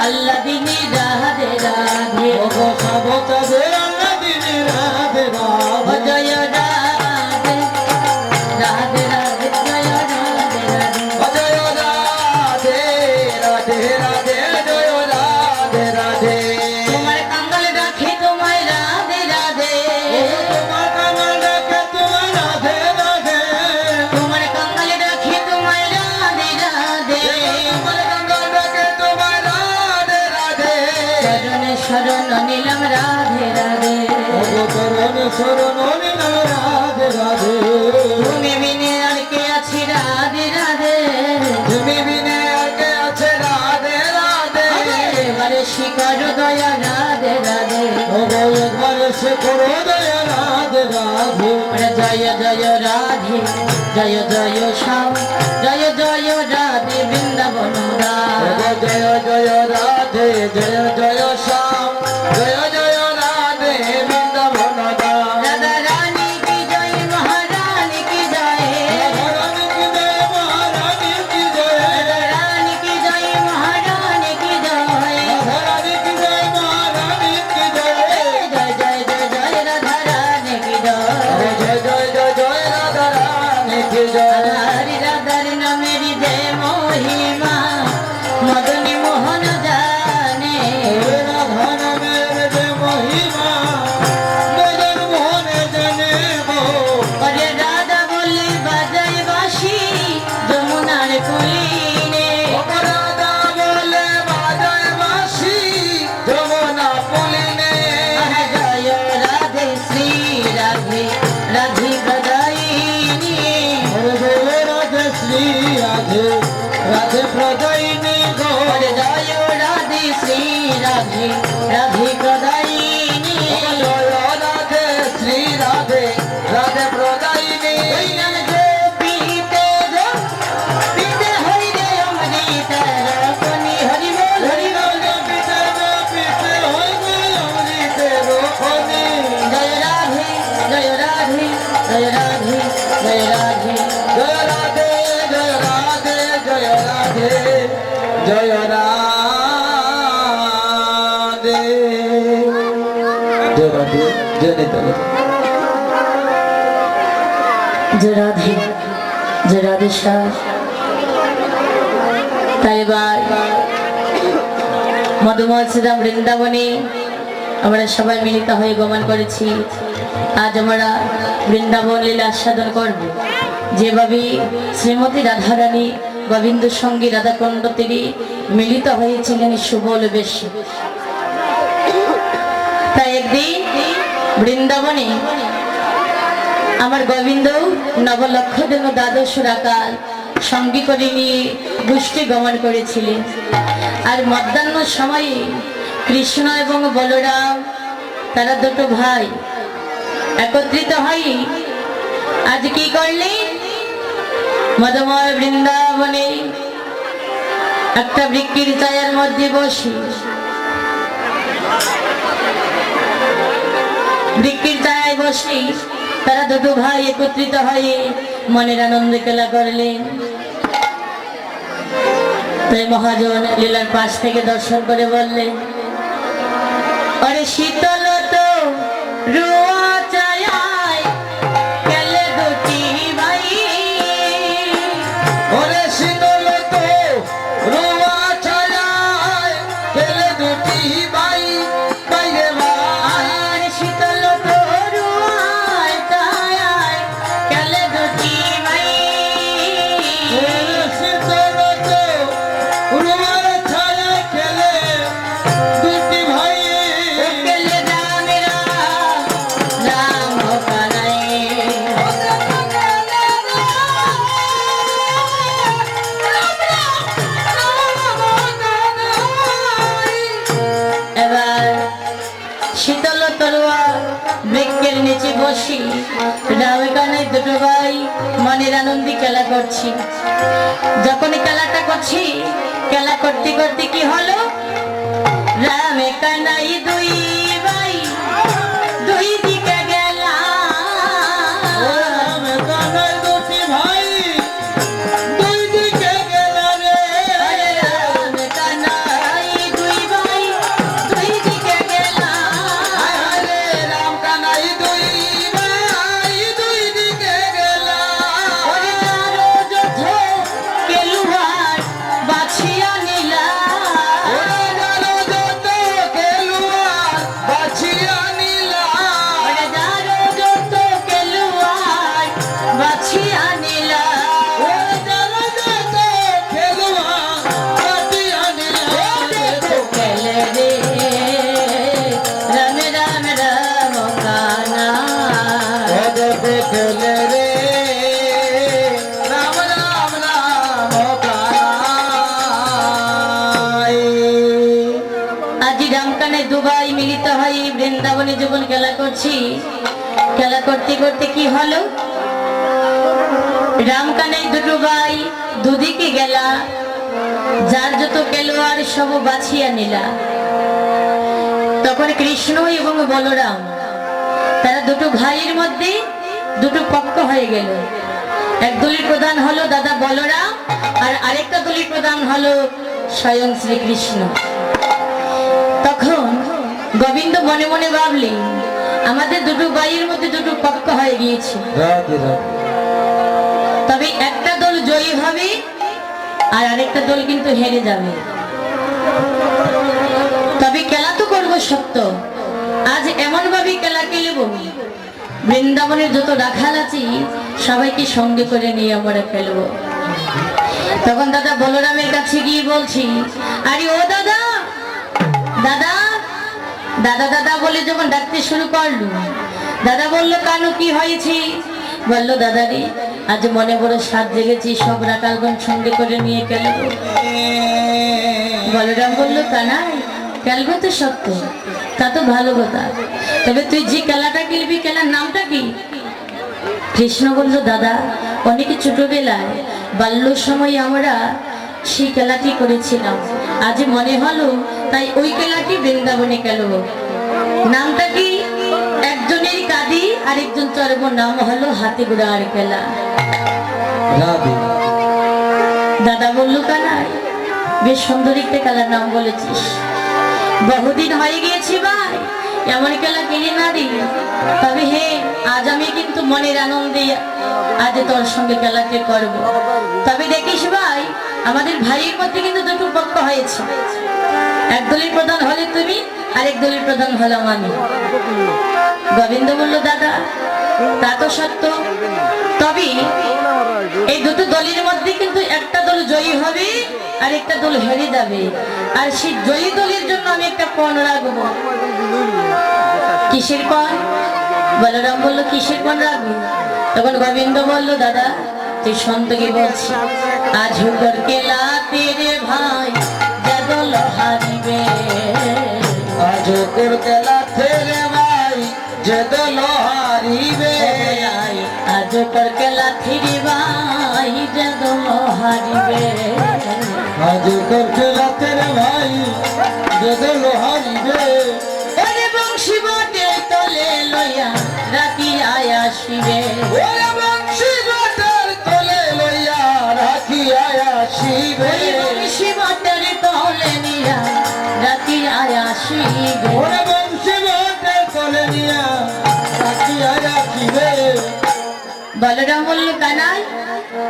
আল্লাহ দিনে রাধে রাধে সব তবে আল্লাহ দিনে রাধে রাধে জয় রাধে রাধে রাধে জয় রাধে রাধে জয় রাধে রাধে রাধে জয় রাধে রাধে তোমার কাঙ্গাল রাখে তোমায় রাধে রাধে তোমার কাঙ্গাল রাখে তোমায় রাধে রাধে তোমার কাঙ্গাল রাখে তোমায় রাধে রাধে তোমার কাঙ্গাল রাখে তোমায় রাধে রাধে চরণে শরণ নিলাম রাধে রাধে চরণ শরণ নিলাম রাধে রাধে তুমি বিনে আর কে আছি রাধে রাধে তুমি বিনে আগে আছে রাধে রাধে এবারে শিকার দয়া রাধে রাধে একবার সে করো দয়া রাধে রাধে জয় জয় রাধে জয় জয় শ্যাম জয় জয় রাধে বৃন্দাবন জয় জয় রাধে জয় জয় শ্যাম জয় জয় রাধে বৃন্দাবন রাধা রানী কি জয় মহারানী কি জয় রানী কি জয় মহারানী কি জয় রাধা রানী কি জয় মহারানী কি জয় রানী কি জয় মহারানী কি জয় জয় জয় জয় জয় রাধা রানী কি জয় জয় জয় জয় জয় রাধা রানী কি জয় রাধারি রাধার নামের যে মহিমা মদনী মোহন জানে রাধা নামের যে মহিমা মদন মোহনে জানে গো ওরে রাধা বলে বাজাই বাঁশি যমুনার কুলিনে রাধা বলে বাজায় বাঁশি যমুনা পুলিনে জয় রাধে শ্রী রাধে রাধি প্রদায়িনী জয় রাধে শ্রী রাধে রাধে প্রদায়িনী গো ওরে জয় রাধে শ্রী রাধে রাধি প্রদায়িনী জয় রাধে শ্রী রাধে রাধে প্রদায়িনী পীতে পীতে হরি রে অমৃত রকনি হরি বল হরি বল পিতে পিতে হই গো অমৃতে রোখনি জয় রাধে জয় রাধে জয় রাধে জয় রাধে জয় রাধে জয় রাধে জয় রাধে জয় রাধে জয় রাধে জয় নিতাই জয় রাধে জয় রাধে শাহ তাই এবার মধুমৎসদাম বৃন্দাবনে আমরা সবাই মিলিত হয়ে গমন করেছি। আজ আমরা বৃন্দাবন লীলা আস্বাদন করব। যেভাবে শ্রীমতী রাধারানী গোবিন্দ সঙ্গী রাধাকুণ্ড তিনি মিলিত হয়েছিলেন সুবল বেশে। তাই একদিন বৃন্দাবনে আমার গোবিন্দ নবলক্ষ যেন দ্বাদশ রাকাল সঙ্গী করে নিয়ে গোষ্ঠী গমন করেছিলেন। আর মধ্যাহ্ন সময়ে কৃষ্ণ এবং বলরাম তারা দুটো ভাই একত্রিত হয়ে আজ কি করলেন, মধুময় বৃন্দাবনে একটা বৃক্ষের ছায়ার মধ্যে বসে বৃক্ষের ছায়ায় বসে তারা দুটো ভাই একত্রিত হয়ে মনের আনন্দে খেলা করলেন। তাই মহাজন লীলার পাশ থেকে দর্শন করে বললেন, আরে শীতল তো রোয়া ছায়ায় গেলে দুটি ভাই, ওরে শীতল তো রোয়া ছায়ায় গেলে দুটি ভাই বাইরে ভাই আর শীতল তো রোয়া ছায়ায় গেলে দুটি ভাই, ওরে শীতল তো রোয়ার ছায়ায় গেলে দুটি ভাই গেলে রামেরা রাম কানাই। এবার শীতল তরোয়া বৃক্ষের নিচে বসি রামে কানে দুটো ভাই মনের আনন্দে খেলা করছি। যখন খেলাটা করছি, খেলা করতে করতে কি হলো, রামে কানাই দুই ভাই দুই দিকে গেলা, রাম কানাই দুটি ভাই দুই দিকে গেল রে রামে কানাই দুই রে রাম রাম রাম কানাই। আজ রামকানে দুবাই মিলিত হয়ে বৃন্দাবনে যখন খেলা করছি, খেলা করতে করতে কি হলো, রামকানে দুটো ভাই দুদিকে গেলা, যার যত খেলোয়াড় সব বাছিয়া নিলা। তখন কৃষ্ণ এবং বলরাম তারা দুটো ভাইয়ের মধ্যে দুটো পক্ষ হয়ে গেল। এক দলের প্রধান হলো দাদা বলরাম, আর আরেকটা দলের প্রধান হলো স্বয়ং শ্রীকৃষ্ণ। তখন গোবিন্দ মনে মনে ভাবলেন, আমাদের দুটো ভাইয়ের মধ্যে দুটো পক্ষ হয়ে গিয়েছে, রাধে রাধে। তবে একটা দল জয়ী হবে আর আরেকটা দল কিন্তু হেরে যাবে। তবে খেলা তো করবো সত্য, আজ এমন ভাবে খেলা খেলব, বৃন্দাবনের যত রাখাল আছে সবাইকে সঙ্গে করে নিয়ে আমরা খেলবো। তখন দাদা বলরামের কাছে গিয়ে বলছি, আরে ও দাদা, দাদা দাদা দাদা বলে যখন ডাকতে শুরু করলো, দাদা বললো কানু কি হয়েছে? বললো দাদা রে, আজ মনে বড় সাত জেগেছি, সব রাখালগণ সঙ্গে করে নিয়ে খেলবো। বলরাম বললো কানাই, খেলবো তো সত্য, তা তো ভালো কথা, তবে তুই যে খেলাটা খেলবি খেলার নামটা কি? কৃষ্ণ বলল, দাদা অনেকে ছোটবেলায় বাল্য সময় আমরা সেই খেলাটি করেছিলাম, আজ মনে হলো তাই ওই খেলাটি বৃন্দাবনে খেলবো। নামটা কি? একজনের কাঁদি আরেকজন চড়ব, নাম হলো হাতে ঘোড়ার খেলা। রাধে। দাদা বলল, কানাই বেশ সুন্দর একটা খেলার নাম বলেছিস, বহুদিন হয়ে গিয়েছি ভাই এমন খেলা খেলি না রে, তবে হে আজ আমি কিন্তু মনের আনন্দে আজ তোর সঙ্গে খেলাটি করব। তবে দেখিস ভাই, আমাদের ভাইয়ের মধ্যে কিন্তু দুটো পক্ষ হয়েছে, এক দলের প্রধান হলে তুমি, আরেক দলের প্রধান হলাম আমি। গোবিন্দ বলল, দাদা তা তো সত্য, তবে এই দুটো দলের মধ্যে কিন্তু একটা দল জয়ী হবে আর একটা দল হেরে যাবে, আর সেই জয়ী দলের জন্য আমি একটা পণ রাখবো। কিসের পণ? বলরাম বলল, কিসের পণ রাখবো? তখন গোবিন্দ বলল, দাদা তুই সন্তকে বলছি, আজ হুকর কেলা তেরে ভাই যা দল হারিবে, আজ তোর খেলা ছেড়ে ভাই যে দল হারিবে। আজ হুকর কেলা থিরি ভাই যা দল হারিবে, আজ তোর খেলা ছেড়ে ভাই যে দল হারিবে। ওরে বংশী বটে তলে লইয়া রাতি আয়া শিবে, ওরে বংশী বাটার তলে লইয়া রাখি আসিবে। ওরে বংশী বটের তলে নিয়া রাতি আয়া শিবে। ওরে বংশী বাটার তলে নিয়া রাখি আসিবে। বলরাম বলল, কানাই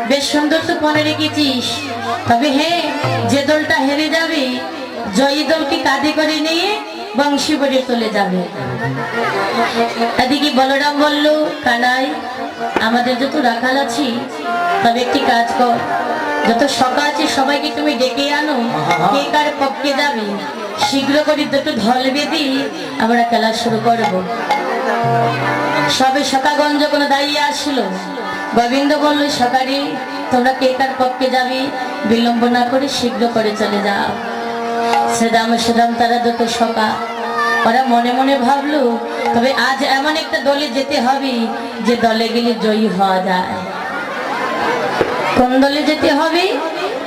বেশ সুন্দর তো মনে রেখেছিস, তবে হে যে দলটা হেরে যাবে জয়ী দলকে কাঁধে করে নিয়ে বংশী বটে চলে যাবে। এদিকে বলরাম বলল, কানাই আমাদের যত রাখাল আছি, তবে একটি কাজ কর, যত সকা আছে সবাইকে তুমি ডেকে আনো, কে কার পক্ষে যাবে শীঘ্র করে দুটো ঢল বেঁধে আমরা খেলা শুরু করব। সবে সকাগঞ্জ কোনো দাঁড়িয়ে আসলো, গোবিন্দ বলল, সকালে তোমরা কে কার পক্ষে যাবে বিলম্ব না করে শীঘ্র করে চলে যাও। সেদাম সেদাম তারা দুটো সকা, ওরা মনে মনে ভাবলো, তবে আজ এমন একটা দলে যেতে হবে যে দলে গেলে জয়ী হওয়া যায়। কোন দলে যেতে হবে?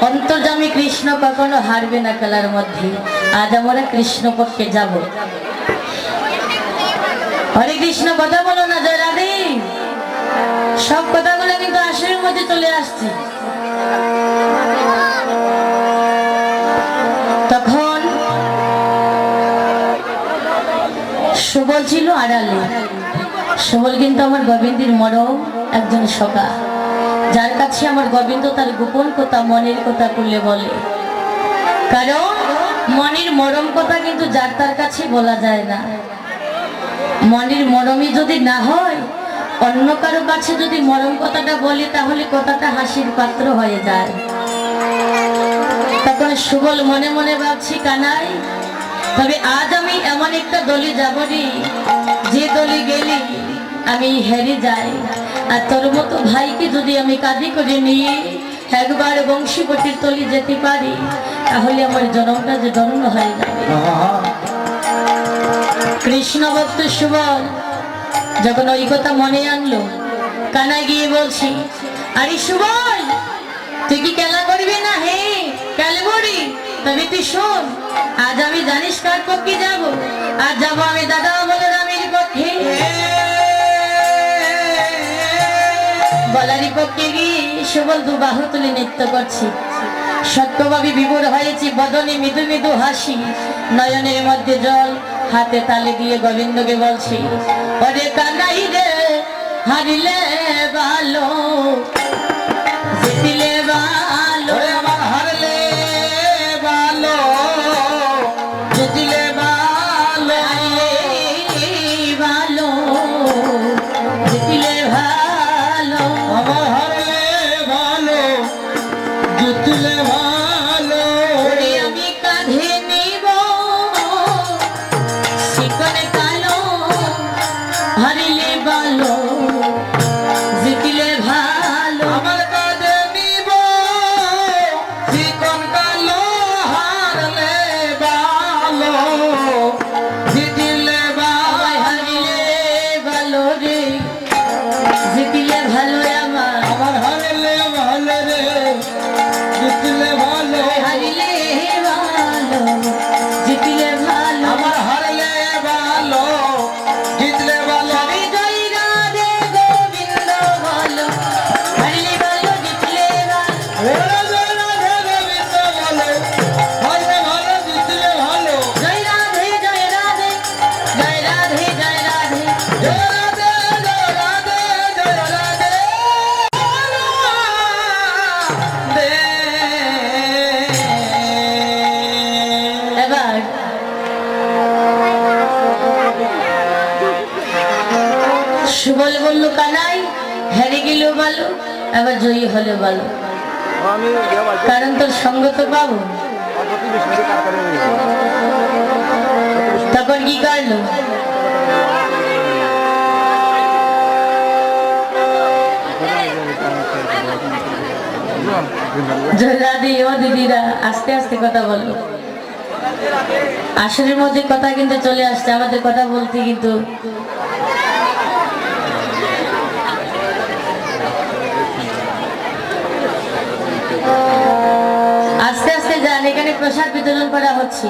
অন্তর্যামী কৃষ্ণ কখনো হারবে না খেলার মধ্যে, আজ আমরা কৃষ্ণ পক্ষে যাব। হরে কৃষ্ণ কথা বলো না, জয় রাধে। সব কথাগুলো কিন্তু আসরের মধ্যে চলে আসছে। তখন সুবল ছিল আড়ালে, সুবল কিন্তু আমার গোবিন্দের মরম একজন সখা, যার কাছে আমার গোবিন্দ তার গোপন কথা মনের কথা করলে বলে, কারণ মনের মরম কথা কিন্তু যার তার কাছে বলা যায় না। মনের মরমই যদি না হয়, অন্য কারো কাছে যদি মরম কথাটা বলে তাহলে কথাটা হাসির পাত্র হয়ে যায়। তখন সুবল মনে মনে ভাবছি, কানাই তবে আজ আমি এমন একটা দলে যাব রে, যে দলে গেলে আমি হেরে যাই, আর তোর মতো ভাইকে যদি আমি কাঁধে করে নিয়ে একবার বংশীপতির তলি যেতে পারি, তাহলে আমার জনমটা যে ধন্য হয়ে যাবে। কৃষ্ণ ভক্ত সুবল যখন ওই কথা মনে আনলো, কানাই গিয়ে বলছি, আরে সুবল, তুই কি খেলা করবি না? হে খেলবি, তবে তুই শোন, আজ আমি জানিস কার পক্ষে যাব? আজ যাবো আমি দাদা বলরামের পক্ষে। বলারই পক্ষে গিয়ে সুবল দু বাহু তুলে নৃত্য করছি। সত্যভাবে বিভোর হয়েছি, বদনে মৃদু মৃদু হাসি, নয়নের মধ্যে জল, হাতে তালে দিয়ে গোবিন্দকে বলছি, ওরে কানাই রে, হারিলে ভালো, জিতলে ভালো, আমার হারলে ভালো, জিতলে ভালো, ভালো, জিতলে ভালো, আমার হারলে ভালো, জিতলে ভালো। ওরে আমি কাঁধে নিব শিকনে কালো, হারিলে ভালো, জিতলে ভালো, আমার কাঁধে নিব চিকন কালো, হারলে ভালো, জিতলে ভালো। হারিলে ভালো রে, জিতলে ভালো আমার, আমার হারলে ভালো রে, জিতলে ভালো। হারিলে ভালো, জিতলে ভালো, আমার হারলে ভালো, জিতলে ভালো। সবে জয় রাধে গোবিন্দ বলো, হারিলে ভালো, জিতলে ভালো, জয় রাধে জয় রাধে, জয় রাধে জয় রাধে, এবার সুবল বলল, কানাই হেরে গেল ভালো, এবার জয়ী হলে ভালো, কারণ তোর সঙ্গ তো পাবো। তখন কি করলো? জয়রাধে, ও দিদিরা আস্তে আস্তে কথা বলো, আসরের মধ্যে কথা কিন্তু চলে আসছে, আমাদের কথা বলতে কিন্তু আস্তে আস্তে যান, এখানে প্রসাদ বিতরণ করা হচ্ছে,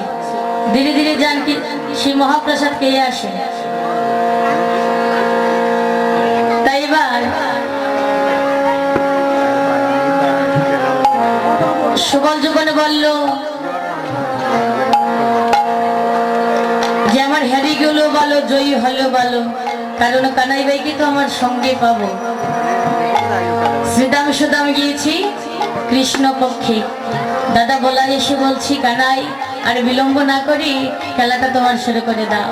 ধীরে ধীরে যান, কি সেই মহাপ্রসাদ খেয়ে আসে। তাই এবার সুবল যখন বলল যে আমার হেরে গেল ভালো, জয়ী হলো ভালো, কারণ কানাই ভাইকে তো আমার সঙ্গে পাবো। শ্রীদাম সুদাম গিয়েছি কৃষ্ণ পক্ষে, দাদা বলা এসে বলছি, কানাই আর বিলম্ব না করি খেলাটা তোমার শুরু করে দাও।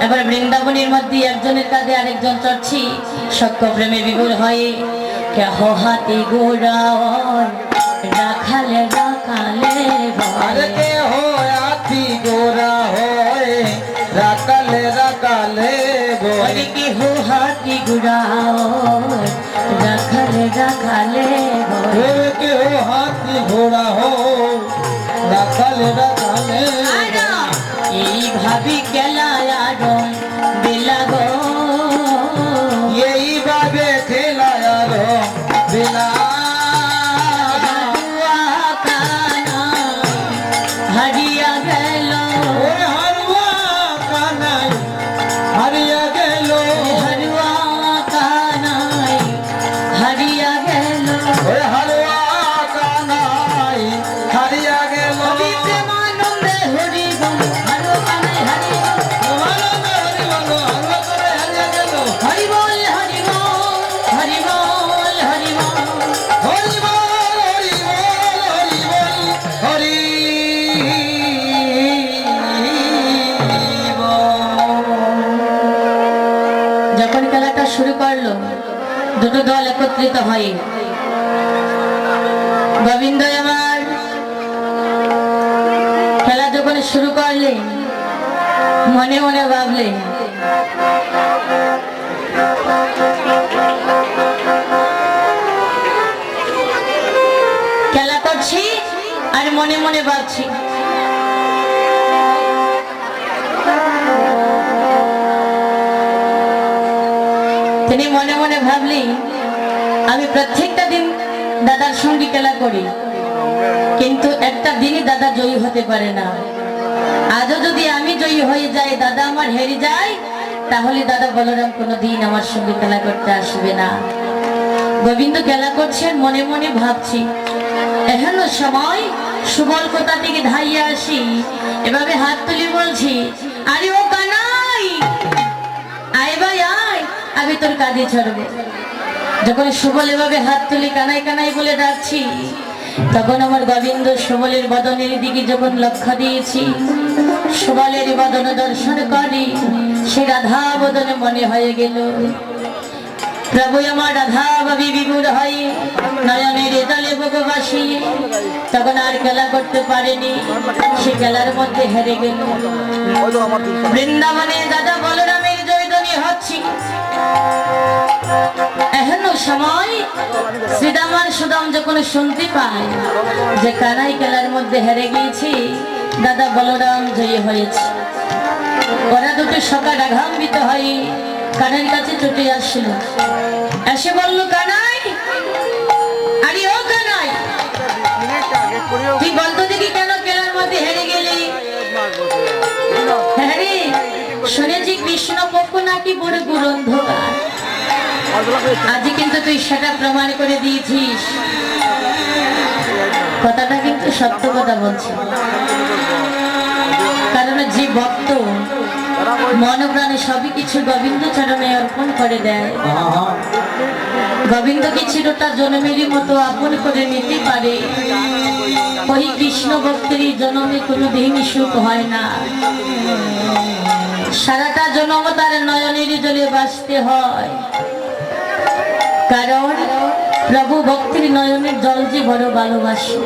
এবার বৃন্দাবনের মধ্যে একজনের কাঁধে আরেকজন চড়ছি, সক্ষ প্রেমে বিভোর হয়ে, কেহ হাতে গোড়া রাখালে রাখালে আরে কে হাতি গোরা হয়, রাকালে রাকালে বই। কেহ হাতি গোড়া রাখালে রাখালে কে হাতি ঘোড়া হো, রাকালে রাকালে। এইভাবে খেলায় আরম বেলা গো, এইভাবে খেলায় আরো বেলা। হারিয়া গেল, ওই হারুয়া কানাই হারিয়া গেল, হারুয়া কানাই হারিয়া গেল, ওই হারুয়া কানাই হারিয়া গেল। প্রেমানন্দে হরি বল, হারুয়া কানাই হারিয়া গেল, হরি বল হরি বল, হরি বল হরি বল, যখন খেলাটা শুরু করলো, দুটো দল একত্রিত হয়, গোবিন্দ আমার খেলা যখন শুরু করলেন, মনে মনে ভাবলেন আর মনে মনে ভাবছি তিনি মনে মনে ভাবলি আমি প্রত্যেকটা দিন দাদার সঙ্গে খেলা করি, কিন্তু একটা দিনই দাদা জয়ী হতে পারে না। আজও যদি আমি জয়ী হয়ে যাই, দাদা আমার হেরে যায়, তাহলে দাদা বলরাম কোনোদিন আমার সঙ্গে খেলা করতে আসবে না। গোবিন্দ খেলা করছেন, মনে মনে ভাবছি এখনো সময়, সুবল কোথা থেকে ধাইয়া আসি, এভাবে হাত তুলে বলছি, আরে ও কানাই, আয় ভাই আয়, আমি তোর কাঁধে চড়বো। যখন সুবল এভাবে হাত তুলে কানাই কানাই বলে ডাকছি, তখন আমার গোবিন্দ সুবলের বদনের দিকে যখন লক্ষ্য দিয়েছি, সুবলের বদন দর্শন করি, সে রাধা বদনে মনে হয়ে গেল প্রভু আমার রাধা ভাবি বিমূঢ় হয়ে নয়নের জলে বুকবাসী। তখন আর খেলা করতে পারেনি, সে খেলার মধ্যে হেরে গেল। বৃন্দাবনে দাদা বলরামের জয়ধ্বনি হচ্ছে, এখনো সময় শ্রীদাম আর সুদাম যখন শুনতে পায় যে কানাই খেলার মধ্যে হেরে গিয়েছি, দাদা বলরাম জয়ী হয়েছে, ওরা দুটো সকাল আঘাম্বিত হয়ে কানের কাছে ছুটে আসছিল, এসে বলল, কানাই, আরে ও কানাই, তুই বলতো দেখি কেন খেলার মধ্যে হেরে গেলি? হ্যাঁ রে, শুনেছি কৃষ্ণ পক্ষ নাকি বড় গুরন্ধকার, আজ কিন্তু তুই সেটা প্রমাণ করে দিয়েছিস। কথাটা কিন্তু সত্য কথা বলছে, কারণ যে ভক্ত মন প্রাণে সবই কিছু গোবিন্দ চরণে অর্পণ করে দেয়, গোবিন্দকে চিরটা জনমেরই মতো আপন করে নিতে পারে, ওই কৃষ্ণ ভক্তের জন্মে কোনোদিন সুখ হয় না। সারাটা জন্ম তার নয়নের জলে বাঁচতে হয়, কারণ প্রভু ভক্তির নয়নের জল যে বড় ভালোবাসে।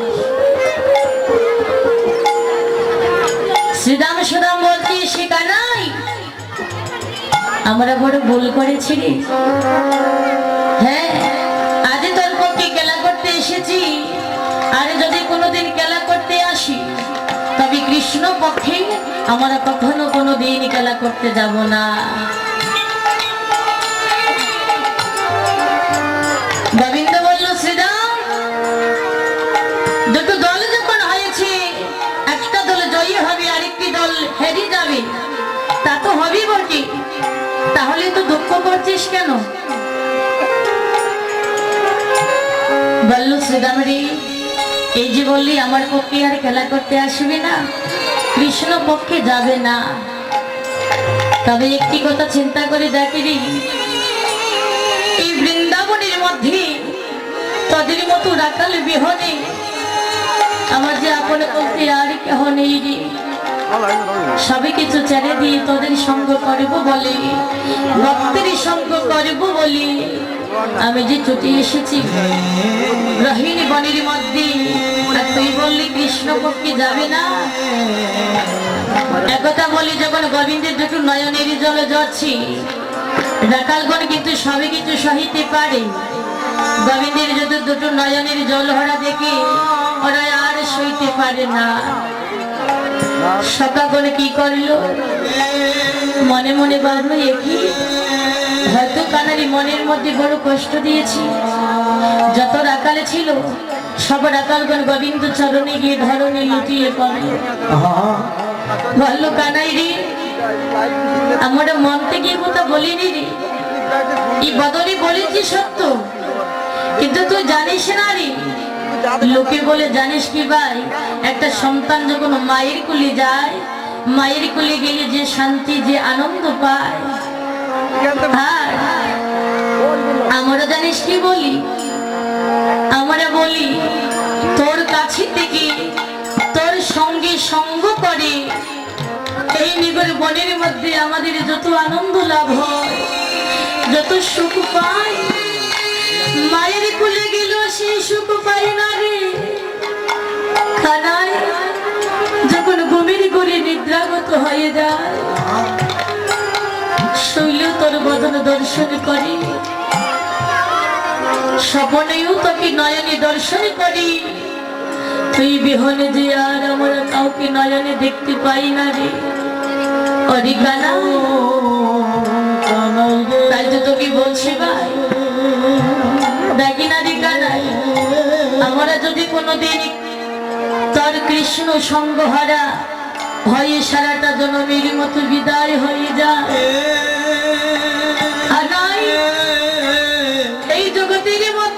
শ্রীদাম সুদাম বলছি, শিখা নাই, আমরা বড় ভুল করেছি রে। হ্যাঁ, আজ তোর পক্ষে খেলা করতে এসেছি, আর যদি কোনোদিন খেলা করতে আসি, তবে কৃষ্ণ পক্ষে আমরা কখনো কোনোদিন খেলা করতে যাব না। গোবিন্দ বলল, শ্রীদাম, দুটো দল যখন হয়েছে, একটা দল জয়ী হবে, আরেকটি দল হেরে যাবে, তা তো হবেই বটে, তাহলে তো দুঃখ করছিস কেন? বলল, শ্রীদাম রে, এই যে বললি আমার পক্ষে আর খেলা করতে আসবে না, কৃষ্ণ পক্ষে যাবে না, তবে একটি কথা চিন্তা করে দেখি রে, এই বৃন্দাবনের মধ্যে তোদের মতো রাখাল বিহনে আমার যে আপন বলতে আর কেহ নেই রে। সবই কিছু ছেড়ে দিয়ে তোদের সঙ্গ করবো বলে, ভক্তের সঙ্গ করবো বলে আমি যে ছুটে এসেছি রহিণী বনের মধ্যে, আর তুই বললি কৃষ্ণ পক্ষে যাবে না। একথা বলি যখন গোবিন্দের দুটো নয়নের জলে যাচ্ছি, রাখালগণ কিন্তু সবই কিছু সহিতে পারে, গোবিন্দের যদি দুটো নয়নের জল ভরা দেখে ওরা আর সইতে পারে না। সকাল কি করলো, মনে মনে ভাবলো, একই হয়তো কানারি মনের মধ্যে বড় কষ্ট দিয়েছি। যত রাখালে ছিল সব রাখালগণ গোবিন্দ চরণে গিয়ে ধরণে লুটিয়ে পড়ল, বললো, কানাই রে, আমরা মন থেকে কথা বলিনি রে, এই বদলি বলেছি সত্য, কিন্তু তুই জানিস না রে। লোকে বলে, জানিস কি ভাই, একটা সন্তান যখন মায়ের কুলে যায়, মায়ের কুলে গেলে যে শান্তি, যে আনন্দ পায়, আর আমরা জানিস কি বলি, আমরা বলি তোর কাছে থেকে তোর সঙ্গে সঙ্গ করে এই নিগর বনের মধ্যে আমাদের যত আনন্দ লাভ হয়, যত সুখ পাই, মায়ের কুলে গেল সেই সুখ পাই না রে। খানায় যখন ঘুমের ঘুরে নিদ্রাগত হয়ে যায়, শৈল তোর বদন দর্শন করি, স্বপ্নেও তোকে নয়নে দর্শন করি, তুই বিহনে যে আর আমরা কাউকে নয়নে দেখতে পাই না রে। অরে কানা, কানাই রে, তাই তো তোকে বলছি ভাই, দেখি না রে কানাই, আমরা যদি কোনোদিন তোর কৃষ্ণ সঙ্গহারা ভয়ে সারাটা জনমের মতো বিদায় হয়ে যায়, আর নয় এই জগতের মধ্যে